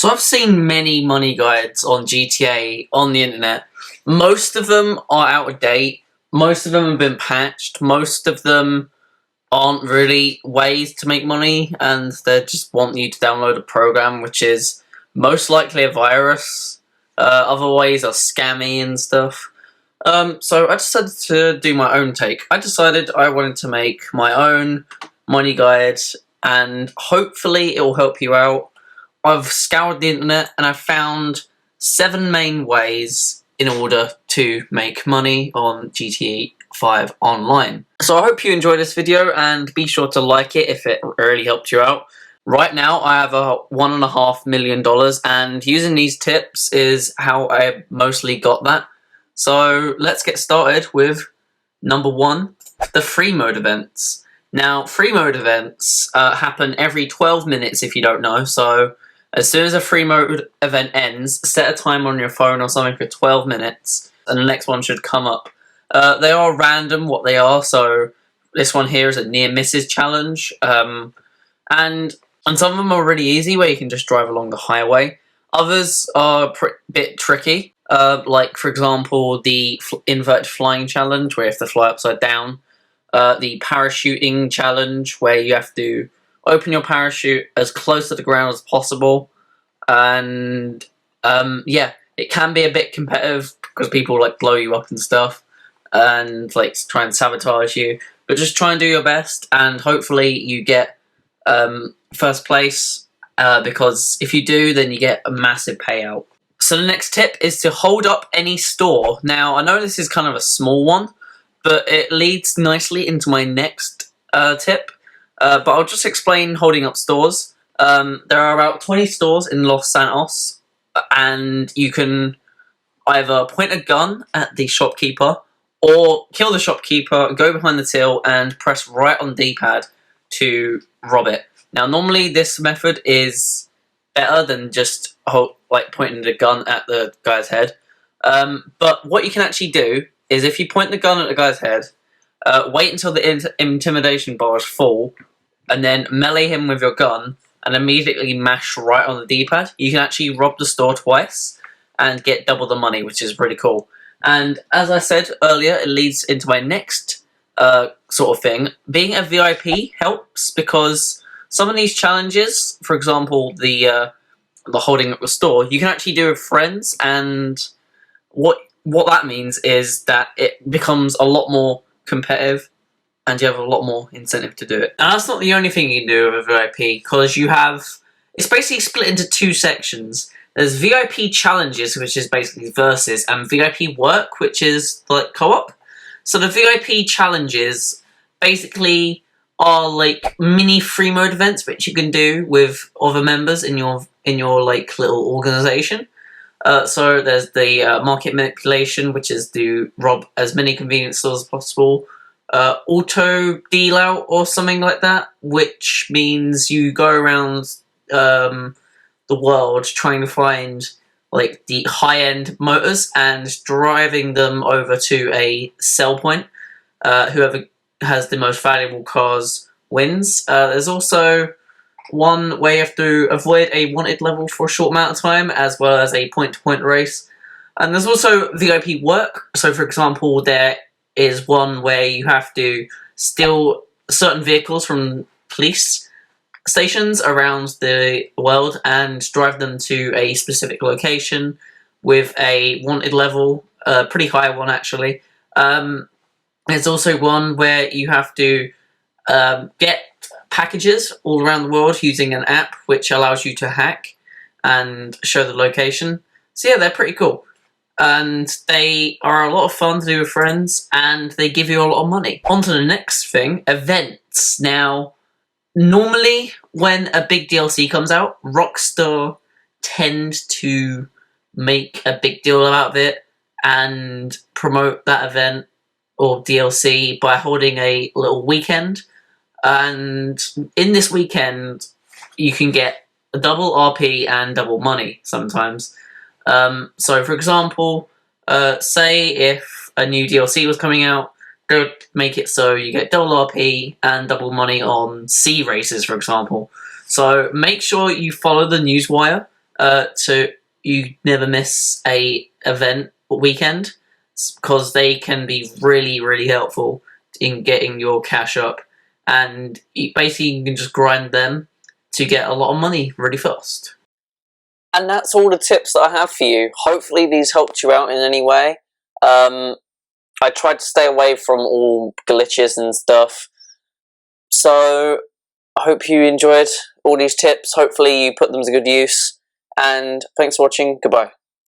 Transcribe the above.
So I've seen many money guides on GTA on the internet. Most of them are out of date. Most of them have been patched. Most of them aren't really ways to make money, and they just want you to download a program, which is most likely a virus. Other ways are scammy and stuff. So I decided to do my own take. I decided I wanted to make my own money guide, and hopefully it will help you out. I've scoured the internet and I've found 7 main ways in order to make money on GTA 5 online. So I hope you enjoyed this video and be sure to like it if it really helped you out. Right now I have a $1.5 million and using these tips is how I mostly got that. So let's get started with number 1, the free mode events. Now free mode events happen every 12 minutes if you don't know, so as soon as a free mode event ends, set a timer on your phone or something for 12 minutes, and the next one should come up. They are random what they are, so this one here is a near misses challenge, and some of them are really easy where you can just drive along the highway. Others are a bit tricky, like for example the inverted flying challenge where you have to fly upside down, the parachuting challenge where you have to open your parachute as close to the ground as possible, and yeah, it can be a bit competitive because people like blow you up and stuff and like try and sabotage you, but just try and do your best and hopefully you get first place, because if you do then you get a massive payout. So the next tip is to hold up any store. Now I know this is kind of a small one, but it leads nicely into my next tip. But I'll just explain holding up stores. There are about 20 stores in Los Santos, and you can either point a gun at the shopkeeper or kill the shopkeeper, go behind the till, and press right on the D-pad to rob it. Now, normally this method is better than just pointing the gun at the guy's head. But what you can actually do is if you point the gun at the guy's head, wait until the intimidation bar is full, and then melee him with your gun, and immediately mash right on the D-pad. You can actually rob the store twice and get double the money, which is pretty cool. And as I said earlier, it leads into my next sort of thing. Being a VIP helps because some of these challenges, for example, the holding up the store, you can actually do with friends, and what that means is that it becomes a lot more competitive and you have a lot more incentive to do it. And that's not the only thing you can do with a VIP, because you have, it's basically split into 2 sections. There's VIP challenges, which is basically versus, and VIP work, which is like co-op. So the VIP challenges basically are like mini free mode events which you can do with other members in your like little organization. So there's the market manipulation, which is to rob as many convenience stores as possible. Auto deal out or something like that, which means you go around the world trying to find like the high-end motors and driving them over to a sell point. Whoever has the most valuable cars wins. There's also one where you have to avoid a wanted level for a short amount of time, as well as a point-to-point race. And there's also VIP work. So for example, there is one where you have to steal certain vehicles from police stations around the world and drive them to a specific location with a wanted level, a pretty high one actually. There's also one where you have to get packages all around the world using an app which allows you to hack and show the location. So yeah, they're pretty cool. And they are a lot of fun to do with friends, and they give you a lot of money. On to the next thing, events. Now, normally when a big DLC comes out, Rockstar tend to make a big deal out of it and promote that event or DLC by holding a little weekend. And in this weekend, you can get a double RP and double money sometimes. So for example, say if a new DLC was coming out, go make it so you get double RP and double money on C races, for example. So make sure you follow the newswire so you never miss a event or weekend, because they can be really, really helpful in getting your cash up, and basically you can just grind them to get a lot of money really fast. And that's all the tips that I have for you. Hopefully these helped you out in any way. I tried to stay away from all glitches and stuff. So I hope you enjoyed all these tips. Hopefully you put them to good use. And thanks for watching. Goodbye.